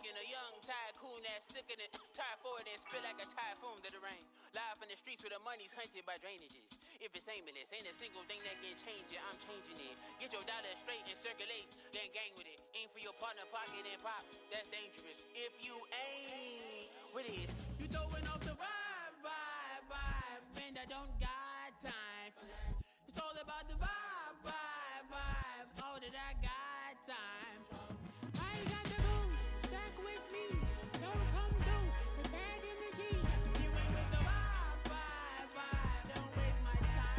Speaking of young tycoon that's sick of it, tie forward and spill like a typhoon to the rain. Live in the streets where the money's hunted by drainages. If it's aimless, ain't a single thing that can change it, I'm changing it. Get your dollar straight and circulate, then gang with it. Aim for your partner, pocket and pop, that's dangerous. If you ain't with it, you throwing off the vibe, and I don't got time for that. It's all about the vibe, all that I got time for. I ain't got the booze, stack with me. Don't come through with bad energy. You ain't with the vibe. Don't waste my time.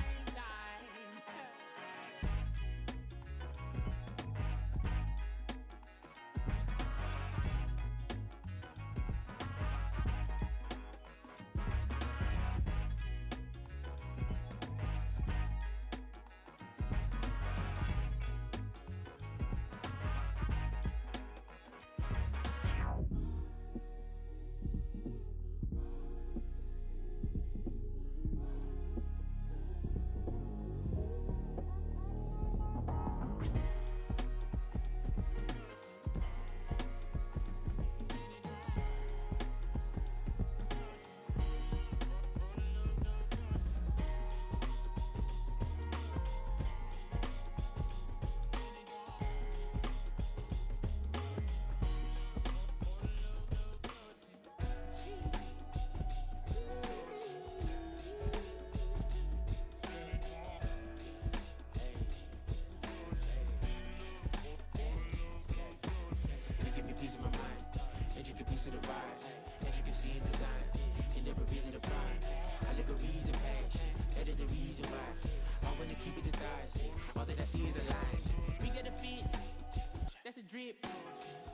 That's a drip.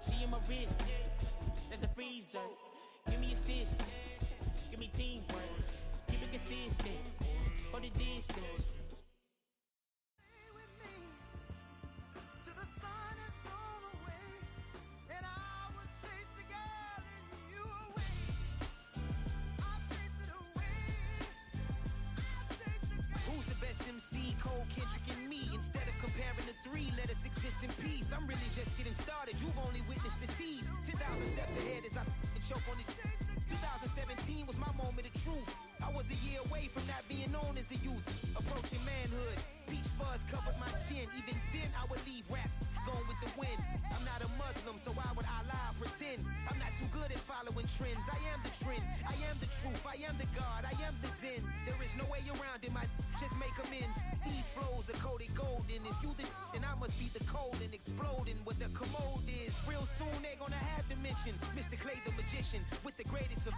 She in my wrist. That's a freezer. Give me assist. Give me teamwork. Keep it consistent. For the distance. MC, Cole, Kendrick, and me. Instead of comparing the three, let us exist in peace. I'm really just getting started. You've only witnessed the tease. 10,000 steps ahead as I choke on this. 2017 was my moment of truth. I was a year away from not being known as a youth. Approaching manhood. Peach fuzz covered my chin. Even then, I would leave rap going with the wind. I'm not a Muslim, so why would I lie or pretend? I'm not too good at following trends. I am the trend. I am the truth. I am the God. I am the Zen. There is no way around it. My just make amends. These flows are coated golden. If you then I must be the cold and exploding what the commode is. Real soon they gonna have to mention Mr. Clay the magician with the greatest of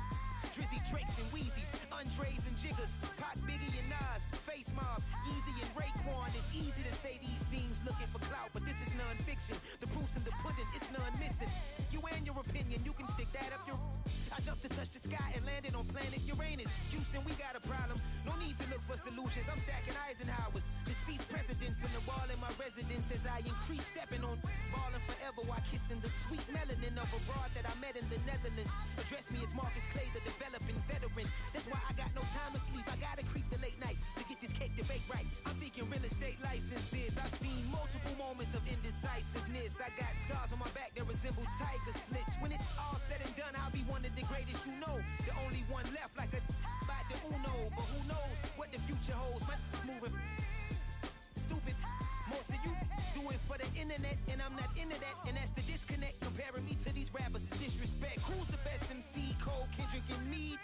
Drizzy, Drakes, and Wheezies, Andres and Jiggers, Pac, Biggie, and Nas, Face Mob, Easy and Raekwon. It's easy to say these things looking for clout, but this is non-fiction. The proof's in the pudding, it's none missing. You and your opinion, you can stick that up your... I jumped to touch the sky and landed on planet Uranus. Houston, we got a problem. No need to look for solutions. I'm stacking Eisenhowers. Deceased presidents on the wall in my residence as I increase stepping on ballin' forever while kissing the sweet melanin of a broad that I met in the Netherlands. Address me as Marcus Clay, the developing veteran. That's why I got no time to sleep. I gotta creep the late night to get this cake debate right. I'm thinking real estate licenses. I've seen multiple moments of indecisiveness. I got scars on my back that resemble tiger slits. When it's all said and done, I'll be one of the greatest you know. The only one left like a by the Uno. But who knows what the future holds. My moving stupid. Most of you do it for the internet, and I'm not into that. And that's the disconnect. Comparing me to these rappers is disrespect. Who's the best MC? Cole, Kendrick, and me?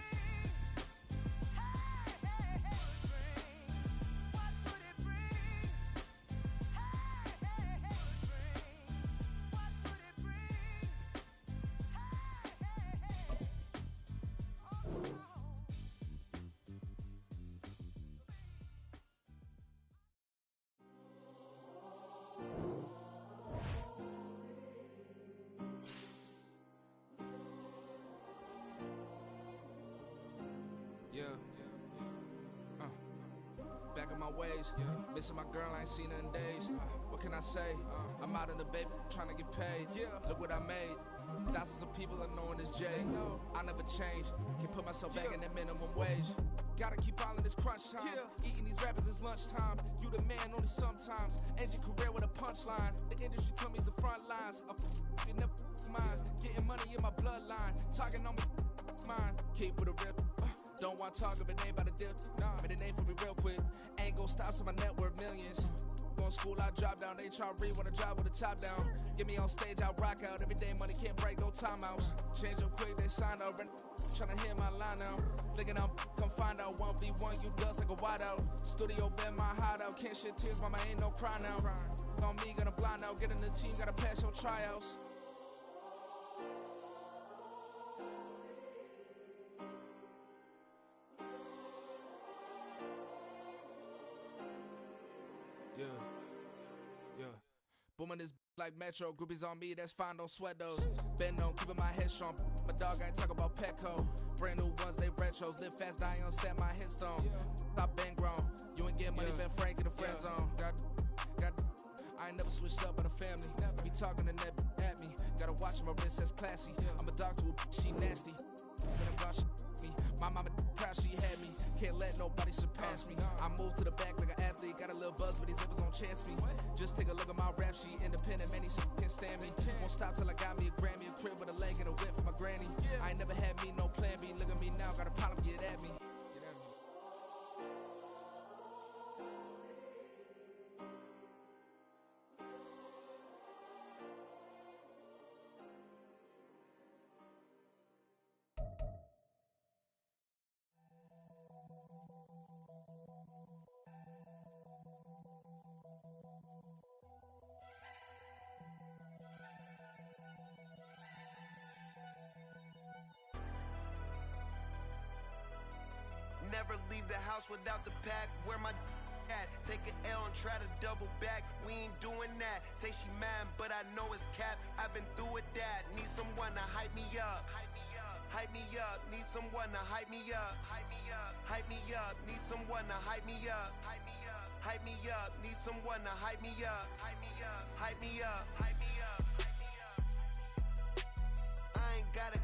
Back in my ways, missing my girl, I ain't seen her in days. What can I say? I'm out in the baby trying to get paid. Look what I made. Thousands of people are known as Jay. I never change. Can put myself back in the minimum wage. Gotta keep all in this crunch time. Eating these rappers is lunchtime. You the man only sometimes. End your career with a punchline. The industry told me the front lines. You never mind. Getting money in my bloodline. Talking on my mind. Keep with a rip. Don't want to talk if it ain't about a dip. Nah, I made a name for me real quick. Ain't gon' stop till my net worth millions. Going school, I drop down. They try to read when I drive with the top down. Get me on stage, I rock out. Every day money can't break, no timeouts. Change up quick, they sign up. Tryna hear my line now. Thinking I'm come find out. 1v1, you dust like a wideout. Studio been my hideout. Can't shed tears, mama ain't no cry now. On me, gonna blind out. Get in the team, gotta pass your tryouts. Yeah. Booming this like Metro. Groupies on me, that's fine, don't sweat those. Been on, keeping my head strong. My dog ain't talk about Petco. Brand new ones, they retros. Live fast, die on set, my headstone. Stop been grown. You ain't get money, been frank in the friend zone. Got I ain't never switched up on the family. I be talking to that at me. Gotta watch my wrist, that's classy. I'm a dog to a she nasty. When I'm gone, she me. My mama proud she had me. Can't let nobody surpass me. I move to the back like an athlete. Got a little buzz, but these zippers on chance me. Just take a look at my rap sheet. Independent, man, these can't stand me. Won't stop till I got me a Grammy, a crib with a leg and a whip for my granny. I ain't never had me no plan B. Look at me now, got a problem, get at me. Never leave the house without the pack. Where my at? Take an L and try to double back. We ain't doing that. Say she mad, but I know it's cap. I've been through with that. Need someone to hype me up. Hype me up. Need someone to hype me up. Hype me up. Need someone to hype me up. Hype me up. Need someone to hype me up. Hype me up. Hype me up. Hype me up. I ain't got it,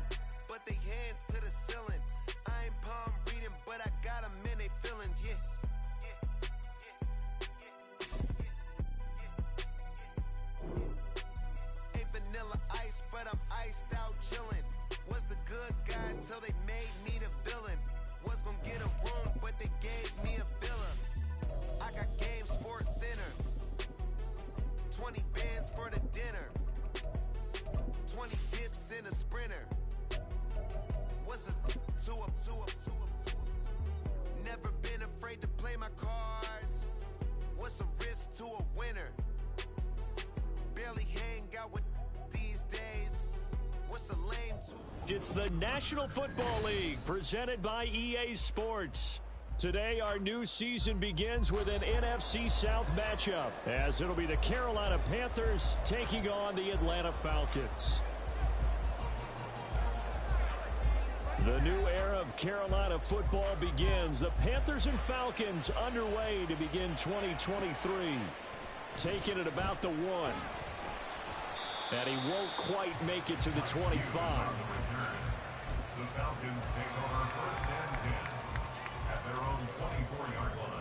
but they hands to the ceiling. I ain't palm reading, but I got them in they feelings, yeah. Ain't vanilla ice, but I'm iced out chillin'. Was the good guy till they made me the villain. Was gonna get a room, but they gave me a villa. I got Game Sports Center. 20 bands for the dinner. 20 dips in a sprinter. What's a two up? Never been afraid to play my cards. What's a risk to a winner? Barely hang out with these days. What's a lame to? It's the National Football League presented by EA Sports. Today, our new season begins with an NFC South matchup, as it'll be the Carolina Panthers taking on the Atlanta Falcons. The new era of Carolina football begins. The Panthers and Falcons underway to begin 2023. Taking it about the 1. And he won't quite make it to the 25. The Falcons take over first and 10 at their own 24-yard line.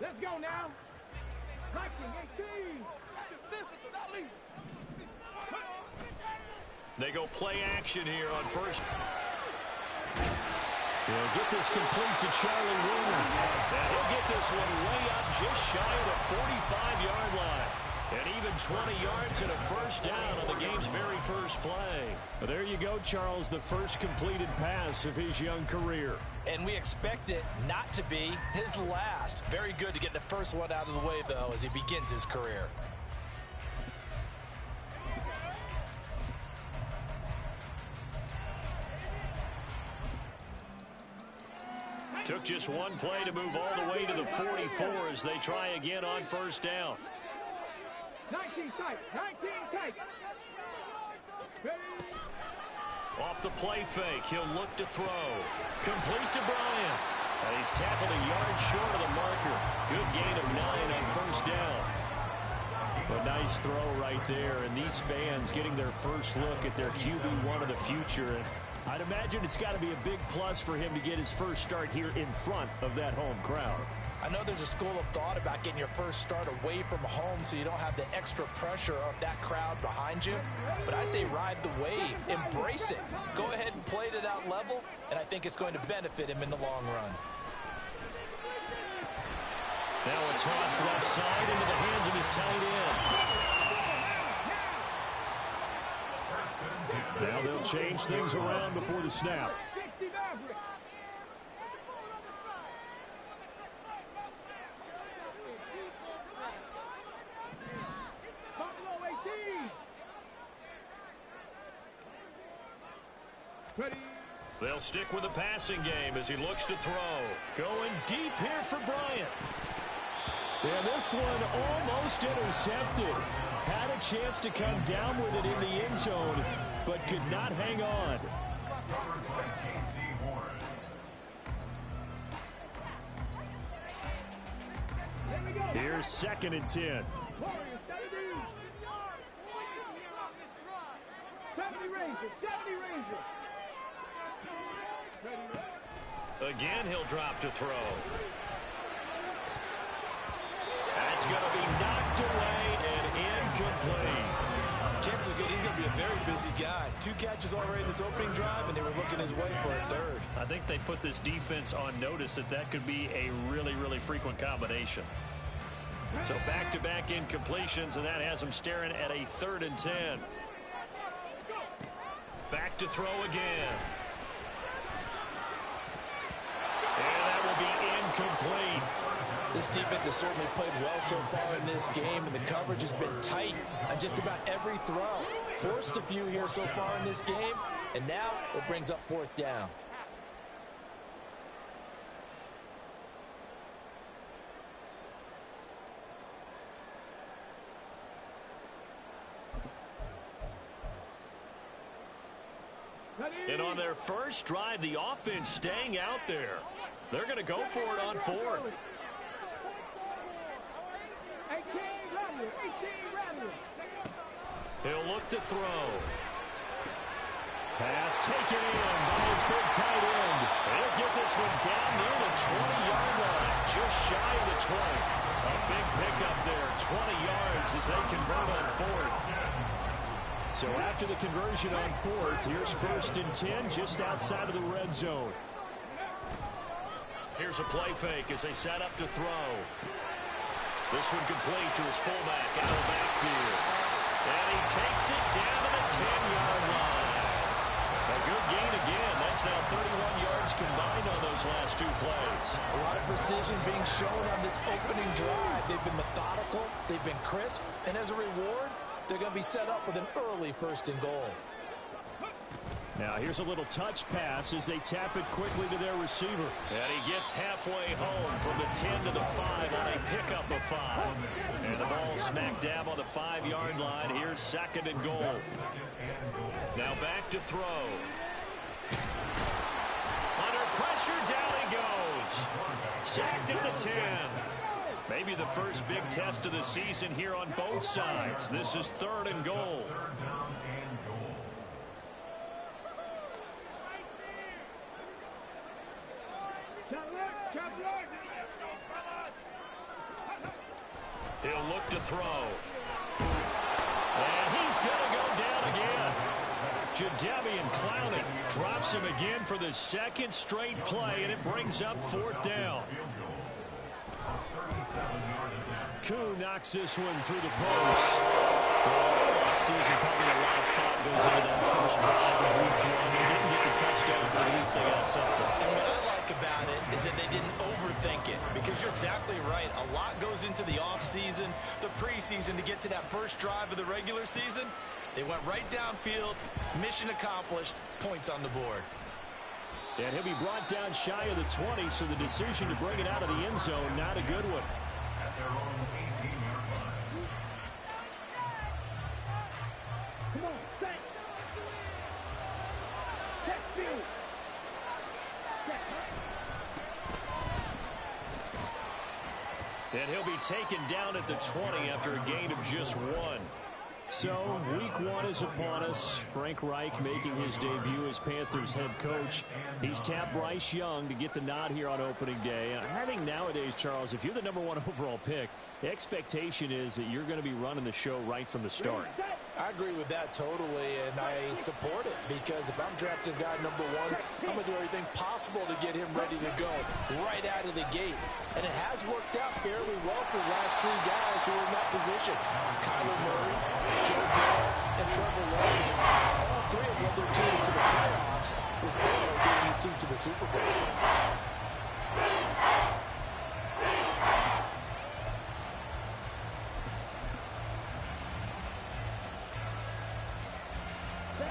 Let's go now. 1918. They go play action here on first. He'll get this complete to Charlie Warner. And he'll get this one way up just shy of the 45-yard line. And even 20 yards and a first down on the game's very first play. But there you go, Charles, the first completed pass of his young career. And we expect it not to be his last. Very good to get the first one out of the way, though, as he begins his career. Took just one play to move all the way to the 44 as they try again on first down. 19 tight. 19 tight. Off the play fake, he'll look to throw. Complete to Bryant. And he's tackled a yard short of the marker. Good gain of 9 on down. A nice throw right there, and these fans getting their first look at their QB1 of the future. And I'd imagine it's got to be a big plus for him to get his first start here in front of that home crowd. I know there's a school of thought about getting your first start away from home so you don't have the extra pressure of that crowd behind you. But I say ride the wave. Embrace it. Go ahead and play to that level, and I think it's going to benefit him in the long run. Now a toss left side into the hands of his tight end. Now they'll change things around before the snap. They'll stick with the passing game as he looks to throw. Going deep here for Bryant. And this one almost intercepted. Had a chance to come down with it in the end zone, but could not hang on. Here's 2nd and 10. Again, he'll drop to throw. That's going to be knocked away and incomplete. Chances are good he's going to be a very busy guy. 2 catches already in this opening drive, and they were looking his way for a 3rd. I think they put this defense on notice that could be a really, really frequent combination. So back-to-back incompletions, and that has them staring at a 3rd and 10. Back to throw again. And that will be incomplete. This defense has certainly played well so far in this game, and the coverage has been tight on just about every throw. Forced a few here so far in this game, and now it brings up 4th down. And on their first drive, the offense staying out there. They're going to go for it on 4th. He'll look to throw. Pass taken in by his big tight end. He'll get this one down near the 20-yard line, just shy of the 20. A big pickup there, 20 yards as they convert on 4th. So after the conversion on 4th, here's 1st and 10 just outside of the red zone. Here's a play fake as they set up to throw. This one complete to his fullback out of the backfield. And he takes it down to the 10-yard line. A good gain again. That's now 31 yards combined on those last 2 plays. A lot of precision being shown on this opening drive. They've been methodical, they've been crisp, and as a reward, they're going to be set up with an early 1st and goal. Now here's a little touch pass as they tap it quickly to their receiver. And he gets halfway home from the 10 to the 5 on a pickup of 5. And the ball smack dab on the 5-yard line. Here's 2nd and goal. Now back to throw. Under pressure, down he goes. Sacked at the 10. Maybe the first big test of the season here on both sides. This is 3rd and goal. He'll look to throw. And he's going to go down again. Jadeveon Clowney drops him again for the 2nd straight play, and it brings up 4th down. Koo knocks this one through the post. Season, probably a lot of thought goes into that first drive of week 1. They didn't get the touchdown, but at least they got something. And what I like about it is that they didn't overthink it, because you're exactly right. A lot goes into the offseason, the preseason to get to that first drive of the regular season. They went right downfield, mission accomplished, points on the board. And he'll be brought down shy of the 20, so the decision to bring it out of the end zone, not a good one. At their own 18-yard line. Come on, set. Set field. And he'll be taken down at the 20 after a gain of just 1. So, week 1 is upon us. Frank Reich making his debut as Panthers head coach. He's tapped Bryce Young to get the nod here on opening day. I think nowadays, Charles, if you're the #1 overall pick, the expectation is that you're going to be running the show right from the start. I agree with that totally, and I support it because if I'm drafting guy #1, I'm going to do everything possible to get him ready to go right out of the gate. And it has worked out fairly well for the last 3 guys who are in that position. Kyler Murray, Joe Burrow, and Trevor Lawrence. All 3 have led their teams to the playoffs, with Burrow getting his team to the Super Bowl.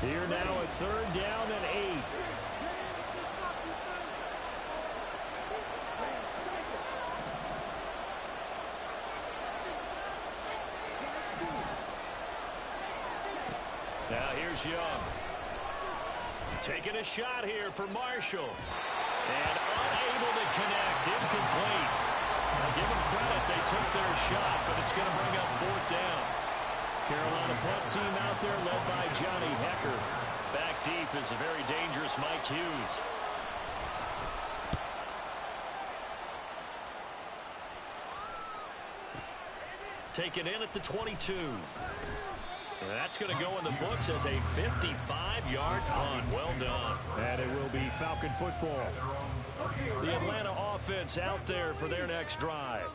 Here now, a 3rd down and 8. Now here's Young. Taking a shot here for Marshall. And unable to connect. Incomplete. Now give them credit. They took their shot, but it's going to bring up 4th down. Carolina punt team out there led by Johnny Hecker. Back deep is a very dangerous Mike Hughes. Taken in at the 22. And that's going to go in the books as a 55-yard punt. Well done. And it will be Falcon football. The Atlanta offense out there for their next drive.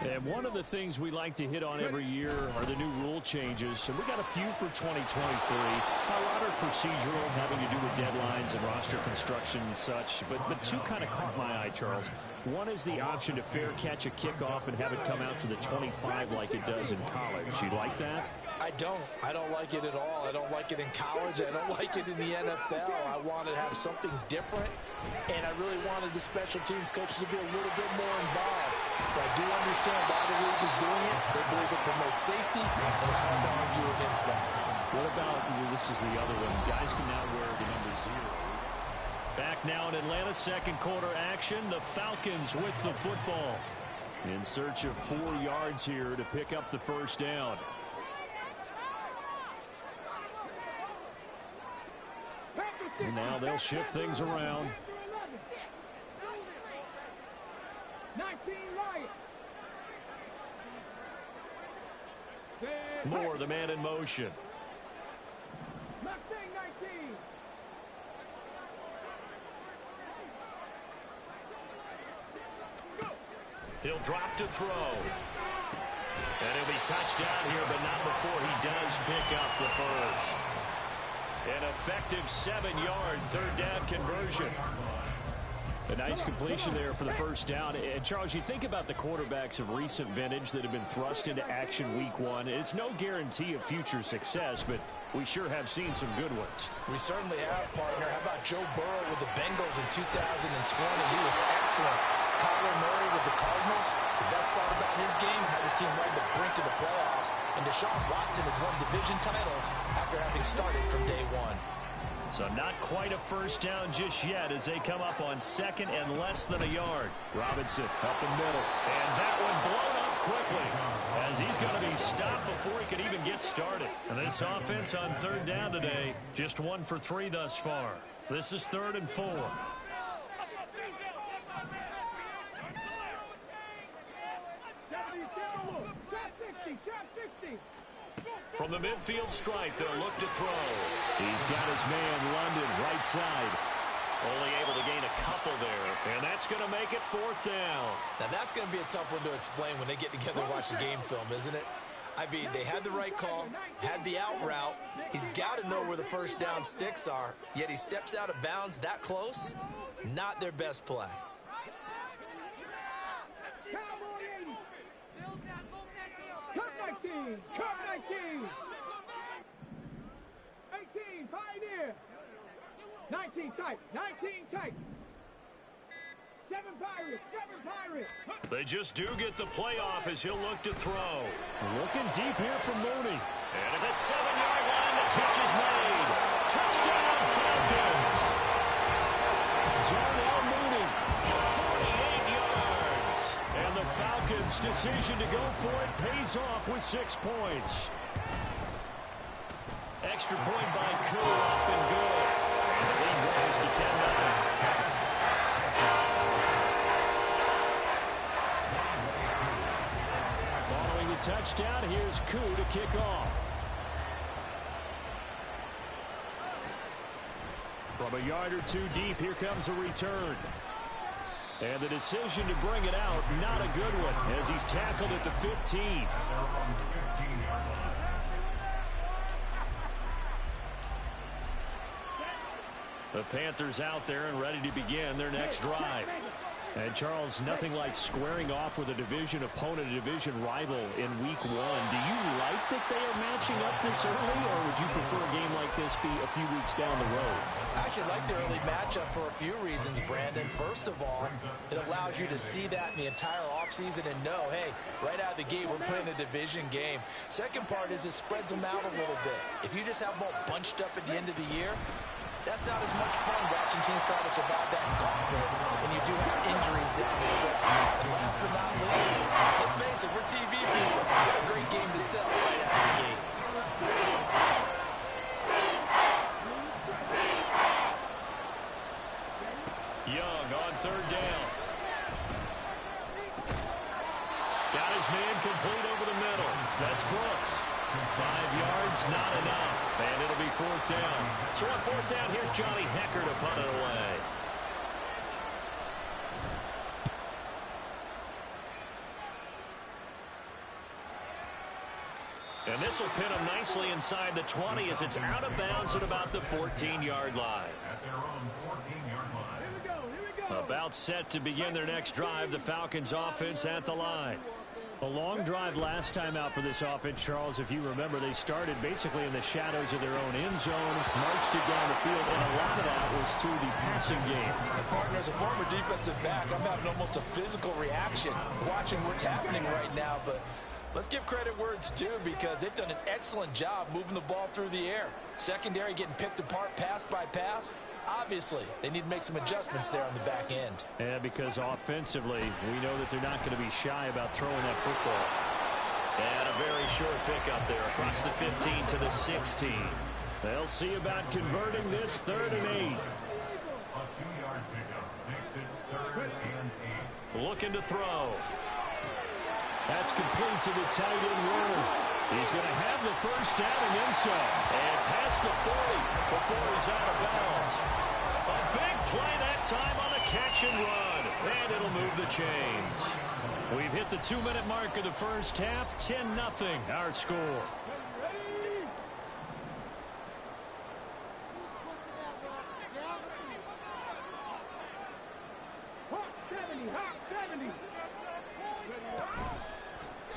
And one of the things we like to hit on every year are the new rule changes. And we got a few for 2023. A lot are procedural, having to do with deadlines and roster construction and such. But 2 kind of caught my eye, Charles. One is the option to fair catch a kickoff and have it come out to the 25 like it does in college. You like that? I don't. I don't like it at all. I don't like it in college. I don't like it in the NFL. I want to have something different, and I really wanted the special teams coaches to be a little bit more involved. But I do understand why the league is doing it. They believe it promotes safety, and it's hard to argue against that. What about, this is the other one, guys can now wear the number 0. Back now in Atlanta, 2nd quarter action. The Falcons with the football. In search of 4 yards here to pick up the 1st down. And now they'll shift things around. 19 Lions. Moore, the man in motion. Mustang 19. He'll drop to throw. And he'll be touched down here, but not before he does pick up the 1st. An effective 7-yard 3rd down conversion. A nice completion there for the 1st down. And Charles, you think about the quarterbacks of recent vintage that have been thrust into action week 1. It's no guarantee of future success, but we sure have seen some good ones. We certainly have, partner. How about Joe Burrow with the Bengals in 2020? He was excellent. Kyler Murray with the Cardinals. The best part about his game, had his team right at the brink of the playoffs. And Deshaun Watson has won division titles after having started from day 1. So not quite a 1st down just yet as they come up on 2nd and less than a yard. Robinson up the middle. And that one blown up quickly as he's going to be stopped before he could even get started. And this offense on 3rd down today, just 1 for 3 thus far. This is 3rd and 4. From the midfield stripe, they'll look to throw. He's got his man, London, right side. Only able to gain a couple there, and that's going to make it 4th down. Now, that's going to be a tough one to explain when they get together and watch the game film, isn't it? I mean, they had the right call, had the out route. He's got to know where the 1st down sticks are, yet he steps out of bounds that close. Not their best play. Cut 19. Cut 19. 18. Pioneer. 19 tight. 19 tight. 7 Pirates. 7 Pirates. They just do get the playoff as he'll look to throw. Looking deep here for Mooney. And at the 7-yard line, the catch is made. Touchdown, Falcons. Darnell Mooney. 48 yards. And the Falcons Falcons' decision to go for it pays off with 6 points. Extra point by Koo, up and good. And the lead grows to 10-0. Following the touchdown, here's Koo to kick off. From a yard or two deep, here comes a return. And the decision to bring it out, not a good one, as he's tackled at the 15. The Panthers out there and ready to begin their next drive. And, Charles, nothing like squaring off with a division opponent, a division rival in week 1. Do you like that they are matching up this early, or would you prefer a game like this be a few weeks down the road? I actually like the early matchup for a few reasons, Brandon. First of all, it allows you to see that in the entire offseason and know, hey, right out of the gate, we're playing a division game. Second part is it spreads them out a little bit. If you just have them all bunched up at the end of the year, that's not as much fun watching teams try to survive that gauntlet when you do have injuries down the stretch. And last but not least, let's face it, we're TV people. What a great game to sell right out of the gate. Young on third down. Got his man complete over the middle. That's Brooks. 5 yards, not enough. And it'll be 4th down. So on 4th down, here's Johnny Hecker to punt it away. And this will pin him nicely inside the 20 as it's out of bounds at about the 14-yard line. At their own 14-yard line. Here we go. About set to begin their next drive, the Falcons offense at the line. A long drive last time out for this offense, Charles. If you remember, they started basically in the shadows of their own end zone, marched it down the field, and a lot of that was through the passing game. And partner, as a former defensive back, I'm having almost a physical reaction watching what's happening right now. But let's give credit where it's due, because they've done an excellent job moving the ball through the air. Secondary getting picked apart pass by pass. Obviously, they need to make some adjustments there on the back end. And because offensively, we know that they're not going to be shy about throwing that football. And a very short pickup there across the 15 to the 16. They'll see about converting this 3rd and 8. A 2-yard pickup makes it 3rd and 8. Looking to throw. That's complete to the tight end runner. He's going to have the 1st down and then some. And past the 40 before he's out of bounds. A big play that time on the catch and run. And it'll move the chains. We've hit the 2-minute mark of the first half. 10-0 our score.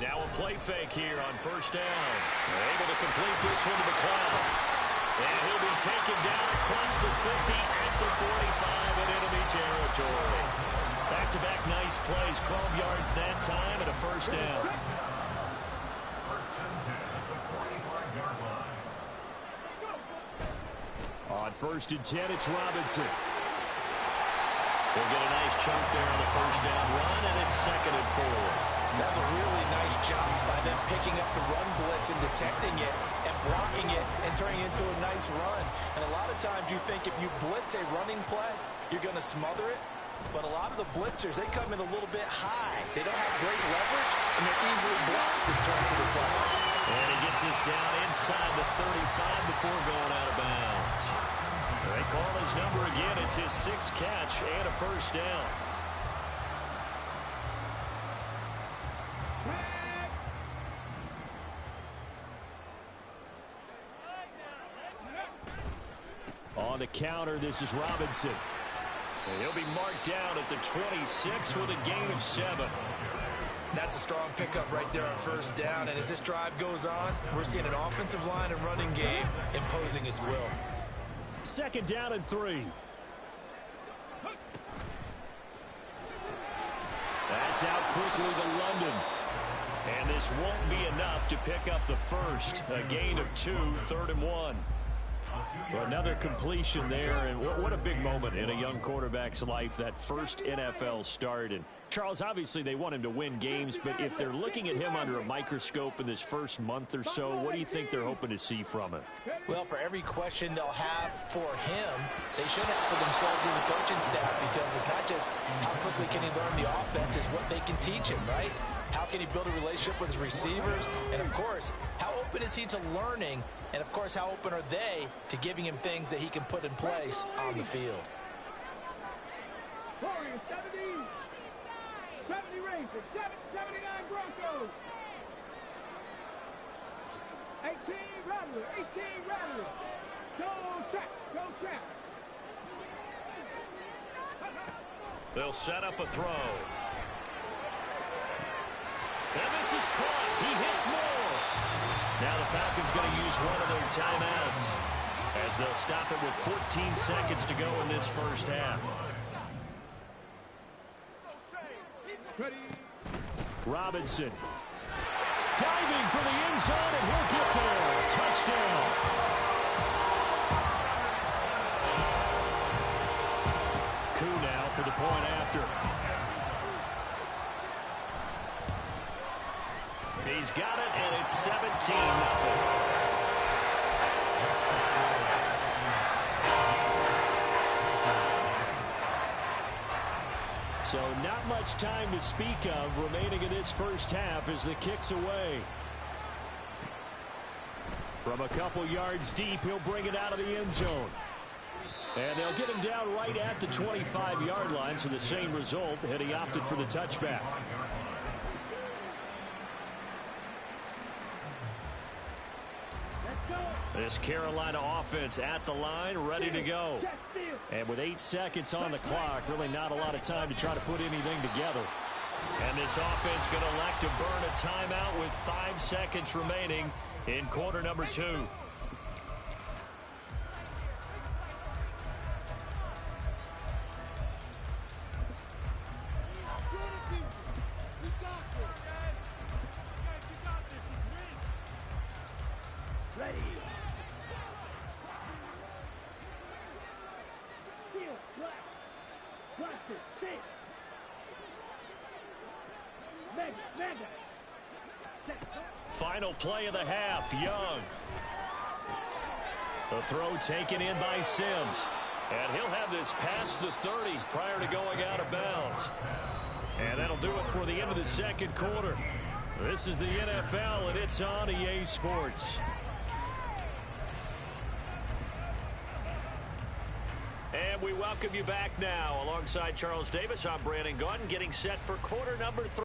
Now a play fake here on 1st down. They're able to complete this one to the cloud. And he'll be taken down across the 50 at the 45 in enemy territory. Back-to-back nice plays, 12 yards that time and a 1st down. 1st and 10 at the 45-yard line. On 1st and 10, it's Robinson. They'll get a nice chunk there on the 1st down run, and it's 2nd and 4. That's a really nice job by them picking up the run blitz and detecting it and blocking it and turning it into a nice run. And a lot of times you think if you blitz a running play, you're going to smother it. But a lot of the blitzers, they come in a little bit high. They don't have great leverage, and they're easily blocked and turned to the side. And he gets this down inside the 35 before going out of bounds. They call his number again. It's his 6th catch and a 1st down. On the counter, this is Robinson. And he'll be marked down at the 26 with a gain of 7. That's a strong pickup right there on 1st down. And as this drive goes on, we're seeing an offensive line and running game imposing its will. 2nd down and 3. That's out quickly to London. And this won't be enough to pick up the 1st. A gain of 2, 3rd and 1. Well, another completion there, and what a big moment in a young quarterback's life, that first NFL start. And Charles, obviously they want him to win games, but if they're looking at him under a microscope in this first month or so, what do you think they're hoping to see from him? Well, for every question they'll have for him, they should have for themselves as a coaching staff, because it's not just how quickly can he learn the offense, it's what they can teach him, right? How can he build a relationship with his receivers? And, of course, how open is he to learning? And, of course, how open are they to giving him things that he can put in place on the field? 70 Rangers, 79 Broncos. 18 Rattlers, 18 Rattlers. Go Trap, go Trap. They'll set up a throw. And this is caught. He hits more. Now the Falcons going to use one of their timeouts as they'll stop it with 14 seconds to go in this first half. Robinson diving for the end zone, and he'll get there. Touchdown. Koo now for the point after. He's got it, and it's 17-0. So not much time to speak of remaining in this first half as the kick's away. From a couple yards deep, he'll bring it out of the end zone. And they'll get him down right at the 25-yard line, so the same result, and he opted for the touchback. This Carolina offense at the line, ready to go. And with 8 seconds on the clock, really not a lot of time to try to put anything together. And this offense going to elect to burn a timeout with 5 seconds remaining in quarter number 2. Final play of the half, Young. The throw taken in by Sims. And he'll have this past the 30 prior to going out of bounds. And that'll do it for the end of the second quarter. This is the NFL, and it's on EA Sports. And we welcome you back now. Alongside Charles Davis, I'm Brandon Gaudin, getting set for quarter number 3.